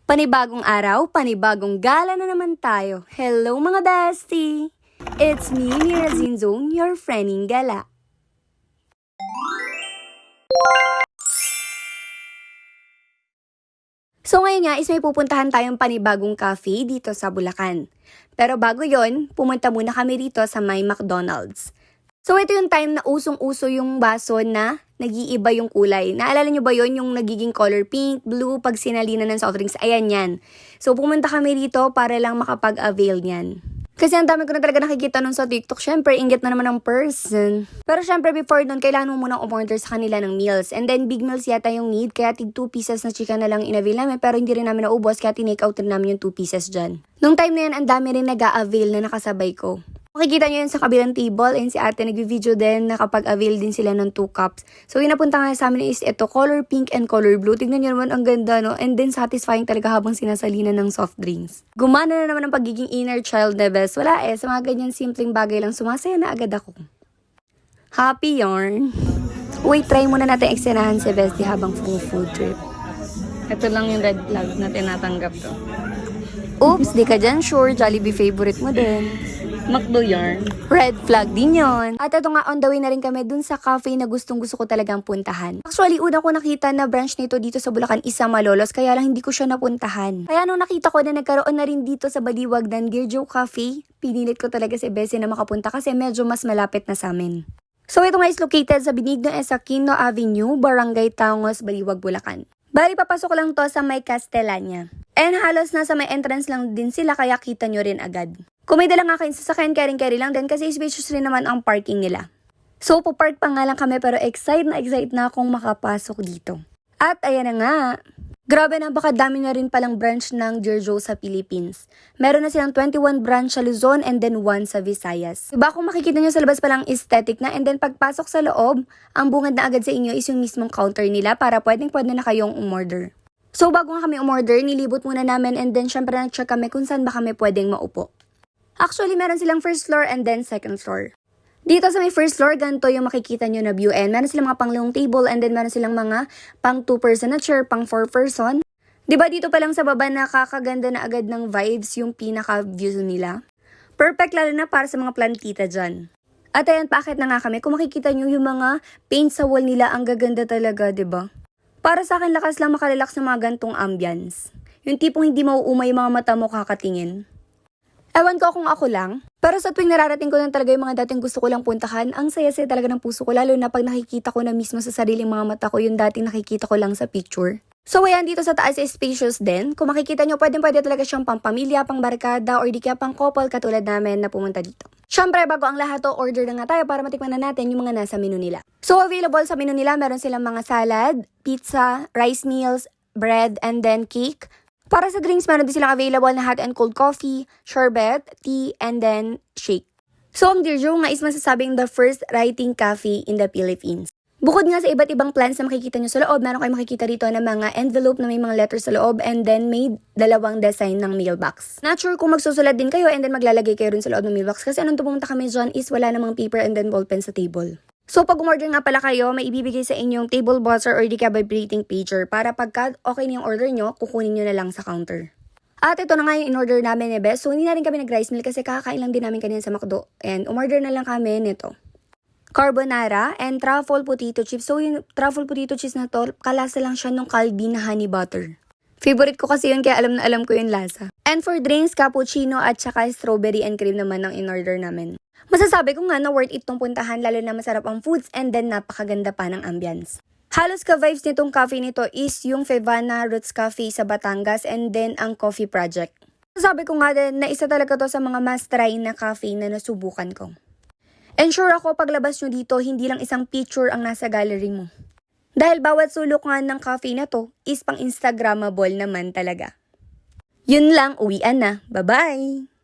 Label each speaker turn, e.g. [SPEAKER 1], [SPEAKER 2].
[SPEAKER 1] Panibagong araw, panibagong gala na naman tayo. Hello mga bestie! It's me, Mira Zinzone, your friending gala. So ngayon nga is may pupuntahan tayong panibagong cafe dito sa Bulacan. Pero bago yon, pumunta muna kami dito sa may McDonald's. So ito yung time na usong-uso yung baso na nag-iiba yung kulay. Naalala nyo ba yon yung nagiging color pink, blue, pag sinalinan ng soft drinks? Ayan yan. So pumunta kami dito para lang makapag-avail niyan. Kasi ang dami ko na talaga nakikita nun sa TikTok. Syempre, inggit na naman ng person. Pero syempre, before nun, kailangan mo munang umorder sa kanila ng meals. And then, big meals yata yung need. Kaya tig 2 pieces na chicken na lang in-avail namin. Pero hindi rin namin naubos. Kaya tinake out rin namin yung 2 pieces dyan. Nung time na yan, ang dami rin nag-a-avail na nakasabay ko. Makikita nyo yun sa kabilang table, and si ate nag-video din, nakapag-avail din sila ng 2 cups. So, yung napunta nga sa amin is ito, color pink and color blue. Tignan nyo naman, ang ganda, no? And then, satisfying talaga habang sinasalina ng soft drinks. Gumana na naman ang pagiging inner child na best. Wala sa mga ganyan simpleng bagay lang, sumasaya na agad ako. Happy yarn. Wait, try muna natin eksenahan si Bestie habang food trip. Ito lang yung red flag na tinatanggap to. Oops, di ka dyan sure, Jollibee favorite mo din. McDo yarn. Red flag din yon. At ito nga, on the way na rin kami dun sa cafe na gustong-gusto ko talagang puntahan. Actually, una ko nakita na branch nito dito sa Bulacan is sa Malolos, kaya lang hindi ko siya napuntahan. Kaya nung nakita ko na nagkaroon na rin dito sa Baliwag ng Dear Joe Cafe, pinilit ko talaga si Bessie na makapunta kasi medyo mas malapit na sa amin. So ito nga is located sa Benigno Aquino Avenue, Barangay Tangos, Baliwag, Bulacan. Bali, papasok lang to sa may Castellania. And halos nasa may entrance lang din sila, kaya kita nyo rin agad. Kung may dalang aking sasakyan, carry lang din kasi spacious rin naman ang parking nila. So, pupark pa nga lang kami pero excited na akong makapasok dito. At ayan na nga. Grabe na, baka dami na rin palang branch ng Dear Joe sa Philippines. Meron na silang 21 branch sa Luzon and then 1 sa Visayas. Diba kung makikita nyo sa labas palang aesthetic na, and then pagpasok sa loob, ang bungad na agad sa inyo is yung mismong counter nila para pwede na kayong umorder. So bago nga kami umorder, nilibot muna namin and then syempre nag-check kami kung saan ba kami pwedeng maupo. Actually, meron silang first floor and then second floor. Dito sa may first floor, ganito yung makikita nyo na view, and meron silang mga pang-long table and then meron silang mga pang 2-person na chair, pang 4-person. Diba dito pa lang sa baba nakakaganda na agad ng vibes yung pinaka-view nila? Perfect lalo na para sa mga plantita dyan. At ayan, paakit na nga kami. Kung makikita nyo yung mga paint sa wall nila, ang gaganda talaga, diba? Para sa akin, lakas lang makarelax ng mga gantong ambience. Yung tipong hindi mauumay yung mga mata mo kakatingin. Ewan ko kung ako lang, pero sa tuwing nararating ko lang talaga yung mga dating gusto ko lang puntahan, ang saya-saya talaga ng puso ko, lalo na pag nakikita ko na mismo sa sariling mga mata ko yung dating nakikita ko lang sa picture. So ayan, dito sa taas is spacious din. Kung makikita nyo, pwede talaga siyang pang-pamilya, pang-barkada, or di kaya pang-couple katulad namin na pumunta dito. Siyempre, bago ang lahat to, order na nga tayo para matikman na natin yung mga nasa menu nila. So available sa menu nila, meron silang mga salad, pizza, rice meals, bread, and then cake. Para sa drinks, meron din silang available na hot and cold coffee, sherbet, tea, and then shake. So, ang Dear Joe nga is masasabing the first writing cafe in the Philippines. Bukod nga sa iba't ibang plans na makikita nyo sa loob, meron kayo makikita rito na mga envelope na may mga letters sa loob, and then may dalawang design ng mailbox. Not sure kung magsusulat din kayo and then maglalagay kayo rin sa loob ng mailbox kasi anong pumunta kami dyan is wala namang paper and then ballpen sa table. So, pag umorder nga pala kayo, may ibibigay sa inyong table buzzer or di kaya vibrating pager para pagka okay na yung order nyo, kukunin nyo na lang sa counter. At ito na nga yung in-order namin ni Bes. So, hindi na rin kami nag-rice meal kasi kakakain lang din namin kanina sa McDo. And umorder na lang kami nito. Carbonara and truffle potato chips. So, yung truffle potato chips na to, kalasa lang siya nung Calbee na honey butter. Favorite ko kasi yun, kaya alam na alam ko yung lasa. And for drinks, cappuccino at saka strawberry and cream naman ang in-order namin. Masasabi ko nga na worth it tong puntahan, lalo na masarap ang foods and then napakaganda pa ng ambience. Halos ka-vibes nitong cafe nito is yung Fevana Roots Cafe sa Batangas and then ang Coffee Project. Masasabi ko nga din na isa talaga to sa mga must try na cafe na nasubukan ko. And sure ako, paglabas nyo dito, hindi lang isang picture ang nasa gallery mo. Dahil bawat sulok nga ng cafe na to is pang Instagrammable naman talaga. Yun lang, uwian na. Bye-bye!